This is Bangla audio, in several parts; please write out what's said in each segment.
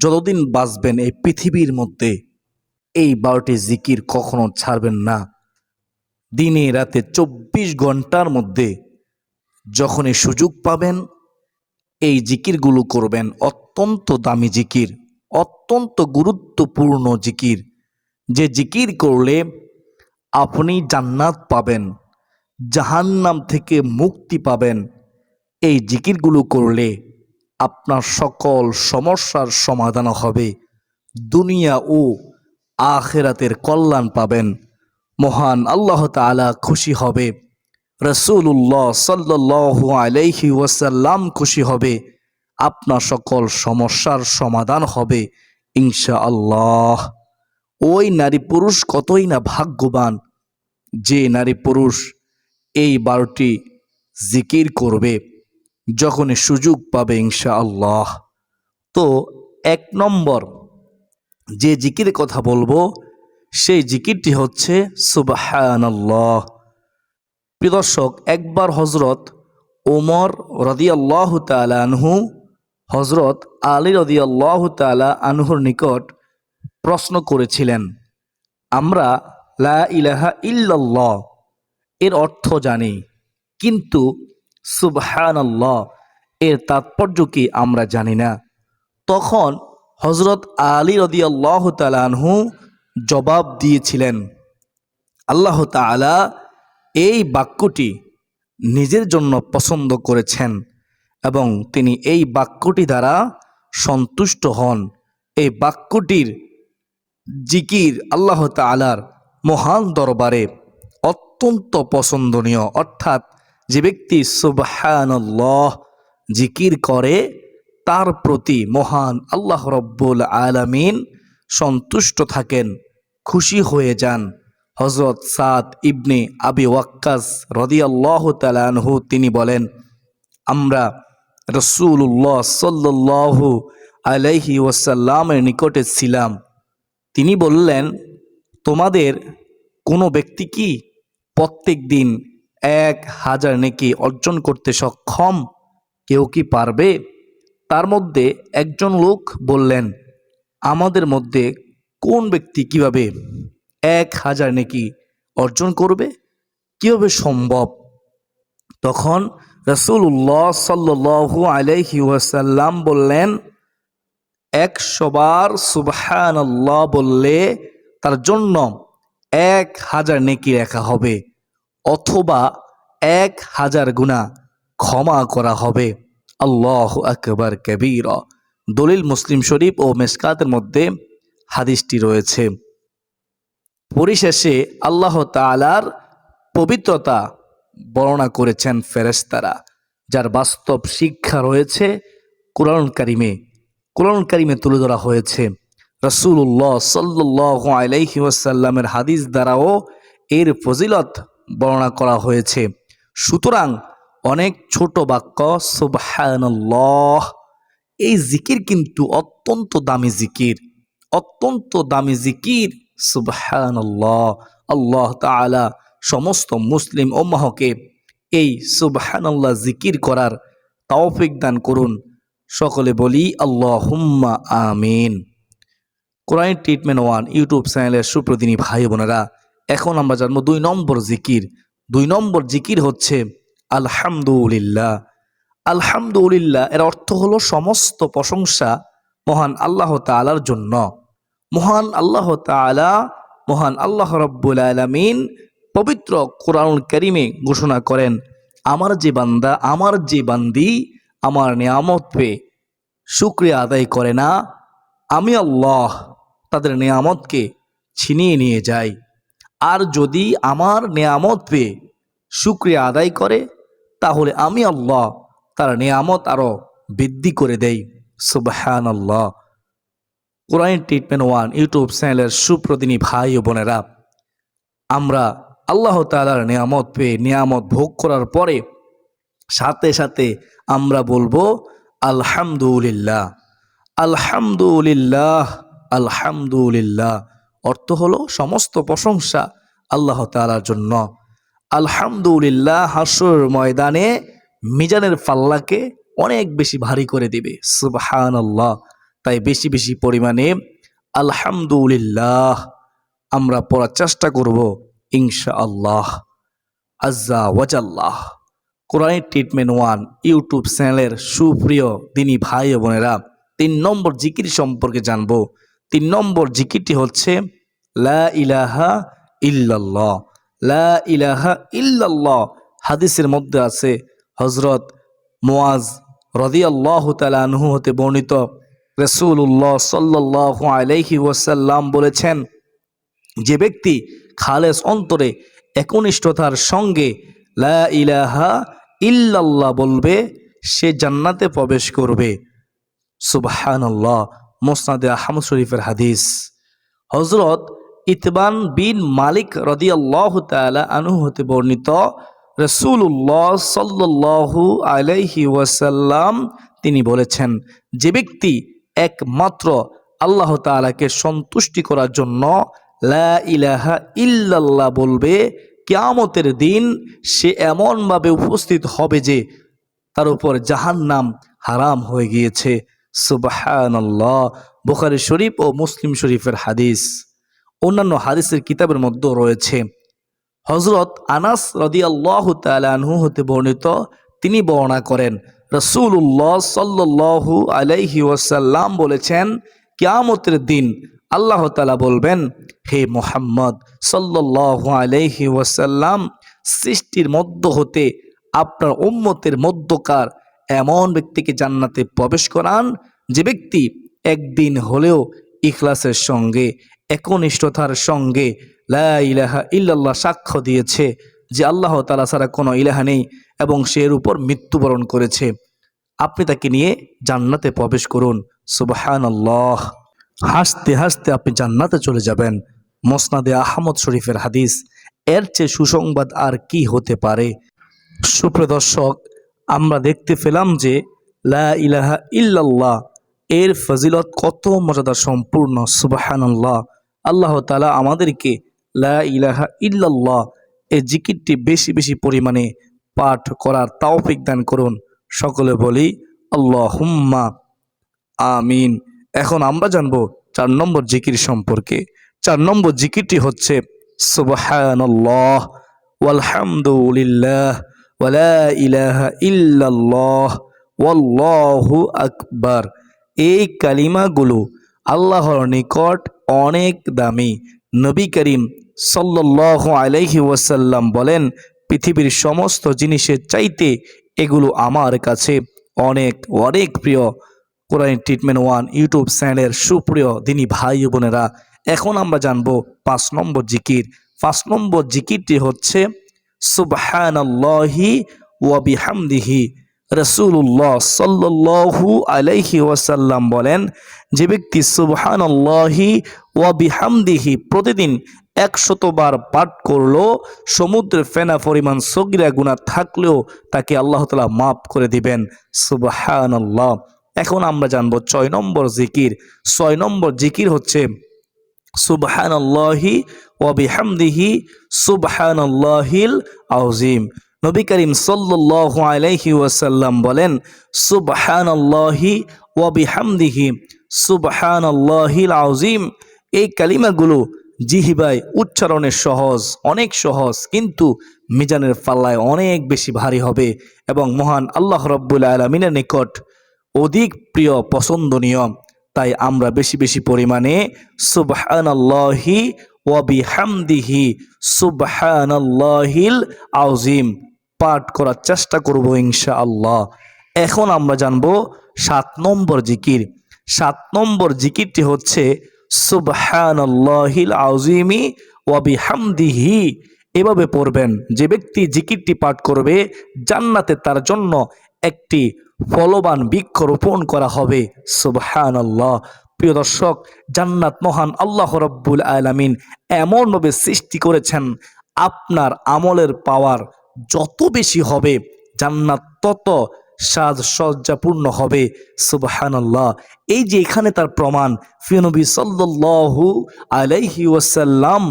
যতদিন বাঁচবেন এই পৃথিবীর মধ্যে এই 12টি জিকির কখনো ছাড়বেন না। দিনে রাতে 24 ঘন্টার মধ্যে যখনই সুযোগ পাবেন এই জিকিরগুলো করবেন। অত্যন্ত দামি জিকির, অত্যন্ত গুরুত্বপূর্ণ জিকির, যে জিকির করলে আপনি জান্নাত পাবেন, জাহান্নাম থেকে মুক্তি পাবেন। এই জিকিরগুলো করলে আপনার সকল সমস্যার সমাধান হবে, দুনিয়া ও আখিরাতের কল্যাণ পাবেন। মহান আল্লাহ তাআলা খুশি হবে, রাসূলুল্লাহ সাল্লাল্লাহু আলাইহি ওয়াসাল্লাম খুশি হবে, আপনার সকল সমস্যার সমাধান হবে ইনশাআল্লাহ। ওই নারী পুরুষ কতই না ভাগ্যবান যে নারী পুরুষ এই 12টি জিকির করবে যখনই সুযোগ পাবে ইনশাআল্লাহ। তো 1 নম্বর যে জিকিরের কথা বলবো সেই জিকিরটি হচ্ছে সুবহানাল্লাহ। প্রিয় দর্শক, একবার হযরত ওমর রাদিয়াল্লাহু তাআলা আনহু হযরত আলী রাদিয়াল্লাহু তাআলা আনহুর নিকট প্রশ্ন করেছিলেন, আমরা লা ইলাহা ইল্লাল্লাহ এর অর্থ জানি, কিন্তু সুবহানাল্লাহ এর তাৎপর্য কি আমরা জানি না। তখন হযরত আলী রাদিয়াল্লাহু তাআলা আনহু জবাব দিয়েছিলেন, আল্লাহ তাআলা এই বাক্যটি নিজের জন্য পছন্দ করেছেন এবং তিনি এই বাক্যটি দ্বারা সন্তুষ্ট হন। এই বাক্যটির জিকির আল্লাহ তাআলার মহান দরবারে অত্যন্ত পছন্দনীয়। অর্থাৎ যে ব্যক্তি সুবহানাল্লাহ জিকির করে তার প্রতি মহান আল্লাহ রব্বুল আলামিন সন্তুষ্ট থাকেন, খুশি হয়ে যান। হযরত সাদ ইবনে আবি ওয়াক্কাস রাদিয়াল্লাহু তাআলা আনহু তিনি বলেন, আমরা রাসূলুল্লাহ সাল্লাল্লাহু আলাইহি ওয়াসাল্লামের নিকটে ছিলাম। তিনি বললেন, তোমাদের কোনো ব্যক্তি কি প্রত্যেক দিন 1000 নেকি অর্জন করতে সক্ষম? কেউ কি পারবে? তার মধ্যে একজন লোক বললেন, আমাদের মধ্যে কোন ব্যক্তি কিভাবে 1000 নেকি অর্জন করবে? কিভাবে সম্ভব? তখন রাসূলুল্লাহ সাল্লাল্লাহু আলাইহি ওয়াসাল্লাম বললেন, 100 বার সুবহানাল্লাহ বললে তার জন্য 1000 নেকি লেখা হবে, অথবা 1000 গুনাহ ক্ষমা করা হবে। আল্লাহু আকবার কবীরা। দলিল মুসলিম শরীফ ও মিশকাতের মধ্যে হাদিসটি রয়েছে। পরিশেষে আল্লাহ তাআলার পবিত্রতা বর্ণনা করেছেন ফেরেশতারা, যার বাস্তব শিক্ষা রয়েছে কোরআন কারিমে তুলে ধরা হয়েছে। রাসূলুল্লাহ সাল্লাল্লাহু আলাইহি ওয়াসাল্লামের হাদিস দ্বারাও এর ফজিলত বর্ণনা করা হয়েছে। সুতরাং অনেক ছোট বাক্য সুবহানাল্লাহ, এই জিকির কিন্তু অত্যন্ত দামি জিকির, অত্যন্ত দামি জিকির সুবহানাল্লাহ। আল্লাহ তাআলা সমস্ত মুসলিম উম্মাহকে এই সুবহানাল্লাহ জিকির করার তৌফিক দান করুন। সকলে বলি আল্লাহুম্মা আমিন। কোরআন ট্রিটমেন্ট 1 ইউটিউব চ্যানেলের সুপ্রতিনিধি ভাই বোনেরা, এখন আমরা জানবো 2 নম্বর জিকির। 2 নম্বর জিকির হচ্ছে আলহামদুলিল্লাহ। আলহামদুলিল্লাহ এর অর্থ হলো সমস্ত প্রশংসা মহান আল্লাহ তাআলার জন্য। মহান আল্লাহ তাআলা, মহান আল্লাহ রাব্বুল আলামিন পবিত্র কোরআনুল কারীমে ঘোষণা করেন, আমার যে বান্দা, আমার যে বান্দি আমার নিয়ামত পেয়ে শুকরিয়া আদায় করে না, আমি আল্লাহ তাদের নিয়ামতকে ছিনিয়ে নিয়ে যাই। আর যদি আমার নিয়ামত পেয়ে শুকরিয়া আদায় করে তাহলে আমি আল্লাহ তার নিয়ামত আরো বৃদ্ধি করে দেই। সুবহানাল্লাহ। কোরআন ট্রিটমেন্ট 1 ইউটিউব চ্যানেলের সুপ্রতিনিধি ভাই ও বোনেরা, আমরা আল্লাহ তাআলার নিয়ামত পেয়ে নিয়ামত ভোগ করার পরে সাথে সাথে আমরা বলবো আলহামদুলিল্লাহ, আলহামদুলিল্লাহ, আলহামদুলিল্লাহ। অর্থ হলো সমস্ত প্রশংসা আল্লাহ তাআলার জন্য। আলহামদুলিল্লাহ হাসর ময়দানে মিজানের পাল্লাকে অনেক বেশি ভারী করে দিবে। সুবহানাল্লাহ। তাই বেশি বেশি পরিমাণে আলহামদুলিল্লাহ আমরা পড়ার চেষ্টা করব ইনশাআল্লাহ আজ্জা ওয়াজাল্লাহ। কোরআনিক ট্রিটমেন্ট 1 ইউটিউব চ্যানেলের সুপ্রিয় দিনী ভাই ও বোনেরা, 3 নম্বর জিকির সম্পর্কে জানবো। 3 নম্বর জিকিরটি হচ্ছে লা ইলাহা ইল্লাল্লাহ। লা ইলাহা ইল্লাল্লাহ হাদিসের মধ্যে আছে, হযরত মুআজ রাদিয়াল্লাহু তাআলা আনহু হতে বর্ণিত, রাসূলুল্লাহ সাল্লাল্লাহু আলাইহি ওয়াসাল্লাম বলেছেন, যে ব্যক্তি খালেস অন্তরে একনিষ্ঠতার সঙ্গে লা ইলাহা ইল্লাল্লাহ বলবে সে জান্নাতে প্রবেশ করবে। সুবহানাল্লাহ। মুসনাদে আহমদ শরীফের হাদিস। হযরত ইতবান বিন মালিক রাদিয়াল্লাহু তাআলা আনহু হতে বর্ণিত, রাসূলুল্লাহ সাল্লাল্লাহু আলাইহি ওয়াসাল্লাম তিনি বলেছেন, যে ব্যক্তি একমাত্র আল্লাহ তাআলাকে সন্তুষ্টি করার জন্য লা ইলাহা ইল্লাল্লাহ বলবে, কিয়ামতের দিন সে এমনভাবে উপস্থিত হবে যে তার উপর জাহান্নাম হারাম হয়ে গিয়েছে। সুবহানাল্লাহ। বুখারী শরীফ ও মুসলিম শরীফের হাদিস। অন্যান্য হাদিসের কিতাবের মধ্যে রয়েছে। হযরত আনাস রাদিয়াল্লাহু তাআলা আনহু হতে বর্ণিত, তিনি বর্ণনা করেন, রাসূলুল্লাহ সাল্লাল্লাহু আলাইহি ওয়াসাল্লাম বলেছেন, কিয়ামতের দিন আল্লাহ তাআলা বলবেন, হে মুহাম্মদ সাল্লাল্লাহু আলাইহি ওয়াসাল্লাম, সৃষ্টির মধ্য হতে আপনার উম্মতের মধ্যকার এমন ব্যক্তিকে জান্নাতে প্রবেশ করান যে ব্যক্তি একদিন হলেও ইখলাসের সঙ্গে একনিষ্ঠতার সঙ্গে লা ইলাহা ইল্লাল্লাহ সাক্ষ্য দিয়েছে যে আল্লাহ তাআলা ছাড়া কোনো ইলাহা নেই এবং সে এর উপর মৃত্যুবরণ করেছে। আপনি তাকে নিয়ে জান্নাতে প্রবেশ করুন। সুবহানাল্লাহ। হাসতে হাসতে আপনি জান্নাতে চলে যাবেন। মুসনাদে আহমদ শরীফের হাদিস। এর চেয়ে সুসংবাদ আর কি হতে পারে? সুপ্রিয় দর্শক, আমরা দেখতে পেলাম যে লা ইলাহা ইল্লাল্লাহ এর ফজিলত কত মর্যাদা সম্পূর্ণ। সুবহানাল্লাহ। আল্লাহ তাআলা আমাদেরকে লা ইলাহা ইল্লাল্লাহ এই জিকিরটি বেশি বেশি পরিমাণে পাঠ করার তৌফিক দান করুন। সকলে বলি আল্লাহুম্মা আমিন। এখন আমরা জানবো 4 নম্বর জিকির সম্পর্কে। 4 নম্বর জিকিরটি হচ্ছে সুবহানাল্লাহ ওয়ালহামদুলিল্লাহ ওয়ালা ইলাহা ইল্লাল্লাহ ওয়াল্লাহু আকবার। এই কালিমাগুলো আল্লাহর নিকট অনেক দামি। নবী করিম সাল্লাল্লাহু আলাইহি ওয়াসাল্লাম বলেন, পৃথিবীর সমস্ত জিনিসের চাইতে এগুলো আমার কাছে অনেক অনেক প্রিয়। কোরআন ট্রিটমেন্ট 1 ইউটিউব চ্যানেলের সুপ্রিয় দিনী ভাই ও বোনেরা, এখন আমরা জানবো 5 নম্বর জিকির। 5 নম্বর জিকিরটি হচ্ছে সুবহানাল্লাহি ওয়া বিহামদিহি। রাসূলুল্লাহ সাল্লাল্লাহু আলাইহি ওয়াসাল্লাম বলেন, যে ব্যক্তি সুবহানাল্লাহি ওয়া বিহামদিহি প্রতিদিন 100 বার পাঠ করলো, সমুদ্রের ফেনা পরিমাণ সগীরা গুনাহ থাকলেও তাকে আল্লাহ তাআলা মাফ করে দিবেন। সুবহানাল্লাহ। এখন আমরা জানবো 6 নম্বর জিকির। 6 নম্বর জিকির হচ্ছে সুবহানাল্লাহি ওয়া বিহামদিহি সুবহানাল্লাহিল আযীম। নবী করিম সাল্লাল্লাহু আলাইহি ওয়াসাল্লাম বলেন, সুবহানাল্লাহি ওয়া বিহামদিহি সুবহানাল্লাহিল আযীম। এই কালিমাগুলো জিহ্বায় উচ্চারণে সহজ, অনেক সহজ, কিন্তু মিজানের পাল্লায় অনেক বেশি ভারী হবে এবং মহান আল্লাহ রাব্বুল আলামিনের নিকট অধিক প্রিয় পছন্দনীয়। তাই আমরা বেশি বেশি পরিমাণে সুবহানাল্লাহি ওয়া বিহামদিহি সুবহানাল্লাহিল আযীম পাঠ করার চেষ্টা করব ইনশাআল্লাহ। এখন আমরা জানবো 7 নম্বর জিকির। 7 নম্বর জিকিরটি হচ্ছে সুবহানাল্লাহিল আযীমি ওয়া বিহামদিহি। এভাবে পড়বেন, যে ব্যক্তি জিকিরটি পাঠ করবে জান্নাতে তার জন্য একটি ফলবান বৃক্ষ রোপণ করা হবে। সুবহানাল্লাহ। প্রিয় দর্শক, জান্নাত মহান আল্লাহ রাব্বুল আলামিন এমনভাবে সৃষ্টি করেছেন, আপনার আমলের পাওয়ার যত বেশি হবে জান্নাত তত সাজসজ্জাপূর্ণ হবে। সুবহানাল্লাহ। এই যে এখানে তার প্রমাণ, প্রিয় নবী সাল্লাল্লাহু আলাইহি ওয়াসাল্লাম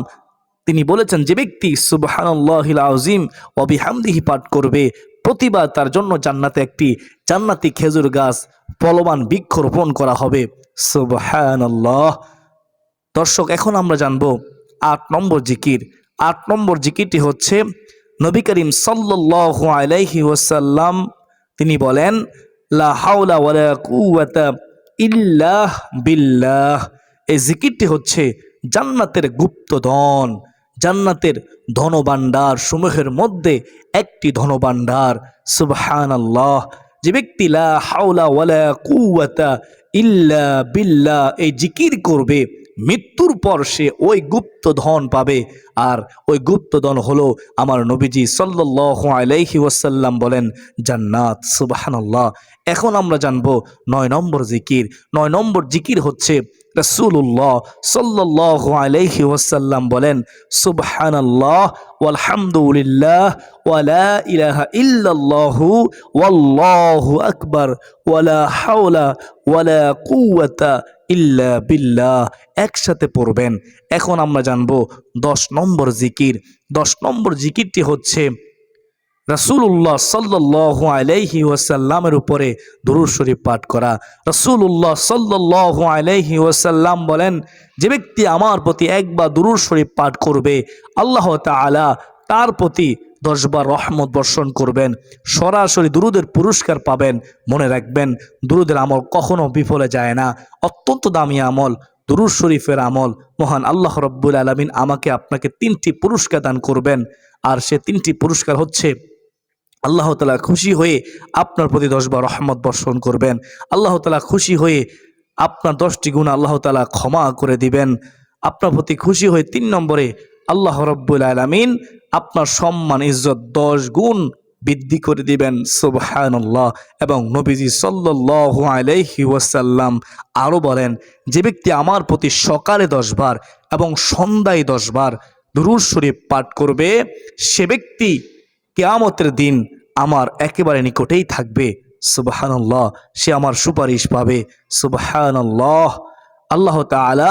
তিনি বলেছেন, যে ব্যক্তি সুবহানাল্লাহিল আযীম ওয়া বিহামদিহি পাঠ করবে প্রতিবার তার জন্য জান্নাতে একটি জান্নাতি খেজুর গাছ ফলবান বৃক্ষরোপণ করা হবে। সুবহানাল্লাহ। দর্শক, এখন আমরা জানব ৮ নম্বর জিকির। ৮ নম্বর জিকিরটি হচ্ছে নবী করিম সাল্লাল্লাহু আলাইহি ওয়াসাল্লাম তিনি বলেন, লা হাওলা ওয়ালা কুওয়াতা ইল্লা বিল্লাহ। এই জিকিরটি হচ্ছে জান্নাতের গুপ্তধন, জান্নাতের ধনভাণ্ডার সমূহের মধ্যে একটি ধনভাণ্ডার। সুবহানাল্লাহ। যে ব্যক্তি লা হাওলা ওয়ালা কুওয়াতা ইল্লা বিল্লাহ এই জিকির করবে, মৃত্যুর পর সে ওই গুপ্তধন পাবে। আর ওই গুপ্তধন হলো আমার নবীজি সাল্লাল্লাহু আলাইহি ওয়াসাল্লাম বলেন জান্নাত। সুবহানাল্লাহ। এখন আমরা জানবো ৯ নম্বর জিকির। ৯ নম্বর জিকির হচ্ছে রাসূলুল্লাহ সাল্লাল্লাহু আলাইহি ওয়াসাল্লাম বলেন, সুবহানাল্লাহ ওয়ালহামদুলিল্লাহ ওয়ালা ইলাহা ইল্লাল্লাহু ওয়াল্লাহু আকবার ওয়ালা হাওলা ওয়ালা কুওয়াতা ইল্লা বিল্লাহ। একসাথে পড়বেন। এখন আমরা জানবো ১০ নম্বর জিকির। ১০ নম্বর জিকিরটি হচ্ছে রাসূলুল্লাহ সাল্লাল্লাহু আলাইহি ওয়াসাল্লামের উপরে দুরূদ শরীফ পাঠ করা। রাসূলুল্লাহ সাল্লাল্লাহু আলাইহি ওয়াসাল্লাম বলেন, যে ব্যক্তি আমার প্রতি একবার দুরূদ শরীফ পাঠ করবে, আল্লাহ তাআলা তার প্রতি 10 বার রহমত বর্ষণ করবেন, সরাসরি দুরূদের পুরস্কার পাবেন। মনে রাখবেন, দুরূদের আমল কখনো বিফলে যায় না। অত্যন্ত দামি আমল দুরূদ শরীফের আমল। মহান আল্লাহ রাব্বুল আলামিন আমাকে আপনাকে 3টি পুরস্কার দান করবেন। আর সে 3টি পুরস্কার হচ্ছে, আল্লাহ তাআলা খুশি হয়ে আপনার প্রতি 10 বার রহমত বর্ষণ করবেন। আল্লাহ তাআলা খুশি হয়ে আপনার 10টি গুনাহ আল্লাহ তাআলা ক্ষমা করে দিবেন। আপনার প্রতি খুশি হয়ে 3 নম্বরে আল্লাহ রাব্বুল আলামিন আপনার সম্মান ইজ্জত 10 গুণ বৃদ্ধি করে দিবেন। সুবহানাল্লাহ। এবং নবীজি সাল্লাল্লাহু আলাইহি ওয়াসাল্লাম আরও বলেন, যে ব্যক্তি আমার প্রতি সকালে 10 বার এবং সন্ধ্যায় 10 বার দুরূদ শরীফ পাঠ করবে, সে ব্যক্তি কিয়ামতের দিন আমার একেবারে নিকটেই থাকবে। সুবহানাল্লাহ। সে আমার সুপারিশ পাবে। সুবহানাল্লাহ। আল্লাহ তাআলা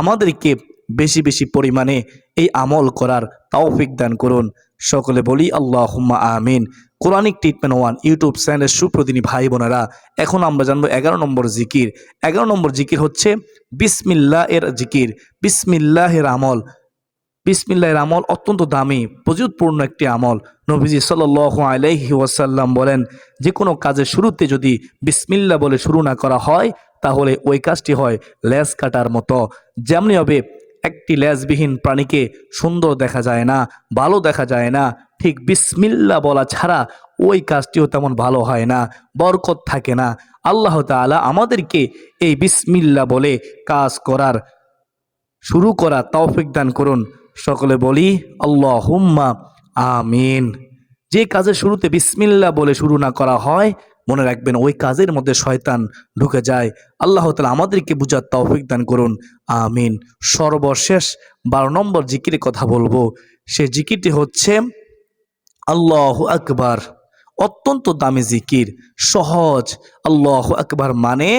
আমাদেরকে বেশি বেশি পরিমাণে এই আমল করার তৌফিক দান করুন। সকলে বলি আল্লাহুম্মা আমিন। কোরআনিক ট্রিটমেন্ট 1 ইউটিউব চ্যানেলের সুপ্রতিনি ভাই বোনেরা, এখন আমরা জানবো 11 নম্বর জিকির। 11 নম্বর জিকির হচ্ছে বিসমিল্লাহের জিকির, বিসমিল্লাহের আমল। বিসমিল্লাহের আমল অত্যন্ত দামি, প্রযুৎপূর্ণ একটি আমল। নবীজি সাল্লাল্লাহু আলাইহি ওয়াসাল্লাম বলেন, যে কোনো কাজের শুরুতে যদি বিসমিল্লাহ বলে শুরু না করা হয়, তাহলে ওই কাজটি হয় লেজ কাটার মতো। যেমনি হবে একটি লেজবিহীন প্রাণীকে সুন্দর দেখা যায় না, ভালো দেখা যায় না, ঠিক বিসমিল্লাহ বলা ছাড়া ওই কাজটিও তেমন ভালো হয় না, বরকত থাকে না। আল্লাহ তাআলা আমাদেরকে এই বিসমিল্লাহ বলে কাজ করার শুরু করা তৌফিক দান করুন। সকলে বলি আল্লাহুম্মা আমিন। যে কাজের শুরুতে বিসমিল্লাহ বলে শুরু না করা হয়, মনে রাখবেন ওই কাজের মধ্যে শয়তান ঢুকে যায়। আল্লাহ তাআলা আমাদেরকে বুঝার তৌফিক দান করুন। আমিন। সর্বশেষ 12 নম্বর জিকিরের কথা বলবো। সে জিকিরটি হচ্ছে আল্লাহু আকবার। অত্যন্ত দামি জিকির, সহজ। আল্লাহু আকবার মানে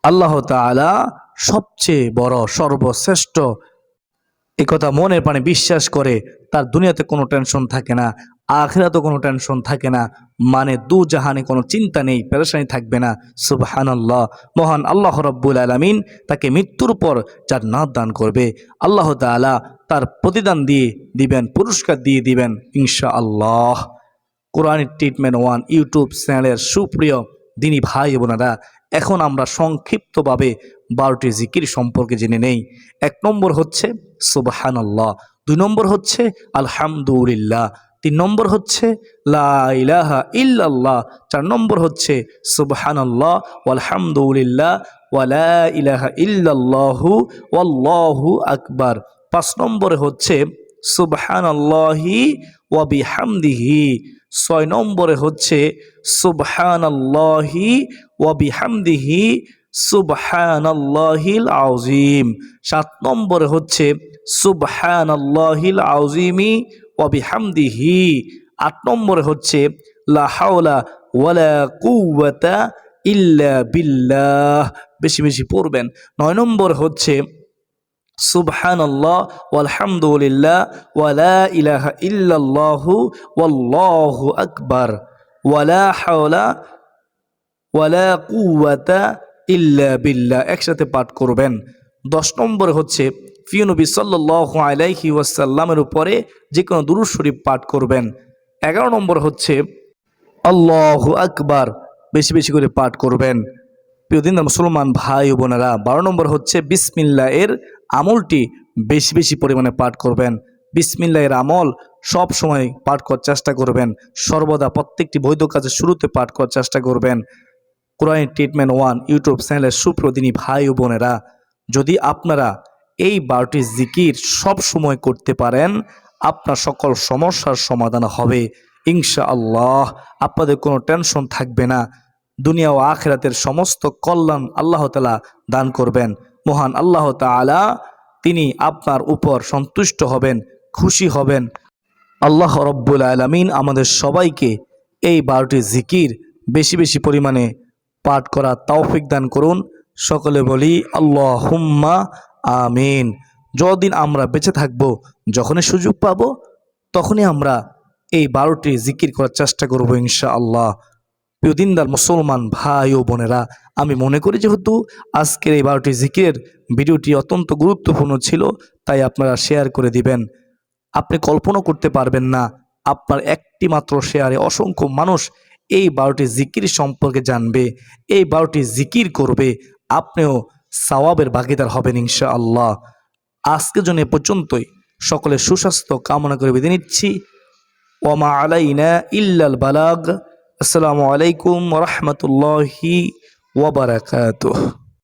আল্লাহ তাআলা সবচেয়ে বড়, সর্বশ্রেষ্ঠ। এই কথা মনের প্রাণে বিশ্বাস করে তার দুনিয়াতে কোনো টেনশন থাকে না, আখিরাতে কোনো টেনশন থাকে না, মানে দু জাহানে কোনো চিন্তা নেই, পেরেশানি থাকবে না। সুবহানাল্লাহ। মহান আল্লাহ রাব্বুল আলামিন তাকে মৃত্যুর পর জান্নাত দান করবে। আল্লাহ তাআলা তার প্রতিদান দিয়ে দিবেন, পুরস্কার দিয়ে দিবেন ইনশাআল্লাহ। কোরআনিক ট্রিটমেন্ট 1 ইউটিউব চ্যানেলের সুপ্রিয় দিনী ভাই বোনেরা, এখন আমরা সংক্ষিপ্তভাবে 12টি জিকির সম্পর্কে জেনে নেই। 1 নম্বর হচ্ছে সুবহানাল্লাহ, 2 নম্বর হচ্ছে আলহামদুলিল্লাহ, 3 নম্বর হচ্ছে লা ইলাহা ইল্লাল্লাহ, 4 নম্বর হচ্ছে সুবহানাল্লাহ ওয়ালহামদুলিল্লাহ ওয়ালা ইলাহা ইল্লাল্লাহু ওয়াল্লাহু আকবার, 5 নম্বরে হচ্ছে সুবহানাল্লাহি ওয়া বিহামদিহি, 6 নম্বরে হচ্ছে সুবহানাল্লাহি ওয়া বিহামদিহি সুবহানাল্লাহিল আযীম, 7 নম্বরে হচ্ছে সুবহানাল্লাহিল আযীমি ওয়া বিহামদিহি, 8 নম্বরে হচ্ছে লা হাওলা ওয়ালা কুওয়াতা ইল্লা বিল্লাহ, বেশি বেশি পড়বেন। 9 নম্বর হচ্ছে সুবহানাল্লাহ ওয়ালহামদুলিল্লাহ ওয়ালা ইলাহা ইল্লাল্লাহু ওয়াল্লাহু আকবার। ওয়ালা হাওলা ওয়ালা কুওয়াতা ইল্লা বিল্লাহ, একসাথে পাঠ করবেন। 10 নম্বরে হচ্ছে প্রিয় নবী সাল্লাল্লাহু আলাইহি ওয়াসাল্লামের উপরে যে কোনো দুরূদ শরীফ পাঠ করবেন। 11 নম্বর হচ্ছে আল্লাহু আকবার, বেশি বেশি করে পাঠ করবেন প্রিয় দিনদার মুসলমান ভাই ও বোনেরা। 12 নম্বর হচ্ছে বিসমিল্লাহ এর আমলটি বেশি বেশি পরিমাণে পাঠ করবেন। বিসমিল্লাহ এর আমল সব সময় পাঠ করার চেষ্টা করবেন, সর্বদা প্রত্যেকটি বৈধ কাজের শুরুতে পাঠ করার চেষ্টা করবেন। কোরআন ট্রিটমেন্ট 1 ইউটিউব চ্যানেলের সুপ্রদিনী ভাই ও বোনেরা, যদি আপনারা এই 12টি জিকির সব সময় করতে পারেন, আপনার সকল সমস্যার সমাধান হবে ইনশাআল্লাহ। আপনাদের কোনো টেনশন থাকবে না, দুনিয়া ও আখিরাতের সমস্ত কল্যাণ আল্লাহ তাআলা দান করবেন। মহান আল্লাহ তাআলা তিনি আপনার উপর সন্তুষ্ট হবেন, খুশি হবেন। আল্লাহ রব্বুল আলামিন আমাদের সবাইকে এই 12টি জিকির বেশি বেশি পরিমাণে পাঠ করা তৌফিক দান করুন। সকলে বলি আল্লাহুম্মা আমিন। যতদিন আমরা বেঁচে থাকব, যখনই সুযোগ পাবো তখনই আমরা এই 12টি জিকির করার চেষ্টা করব ইনশাআল্লাহ। প্রিয় দিনদার মুসলমান ভাই ও বোনেরা, আমি মনে করি যেহেতু আজকের এই 12টি জিকিরের ভিডিওটি অত্যন্ত গুরুত্বপূর্ণ ছিল, তাই আপনারা শেয়ার করে দিবেন। আপনি কল্পনা করতে পারবেন না, আপনার একটি মাত্র শেয়ারে অসংখ্য মানুষ এই 12টি জিকির সম্পর্কে জানবে, এই 12টি জিকির করবে, আপনিও সওয়াবের ভাগীদার হবেন ইনশাআল্লাহ। আজকের জন্য এ পর্যন্তই। সকলের সুস্বাস্থ্য কামনা করে বিদায় নিচ্ছি। ওমা আলাইনা ইল্লাল বালাগ। আসসালামু আলাইকুম ওয়া রাহমাতুল্লাহি ওয়া বারাকাতুহু।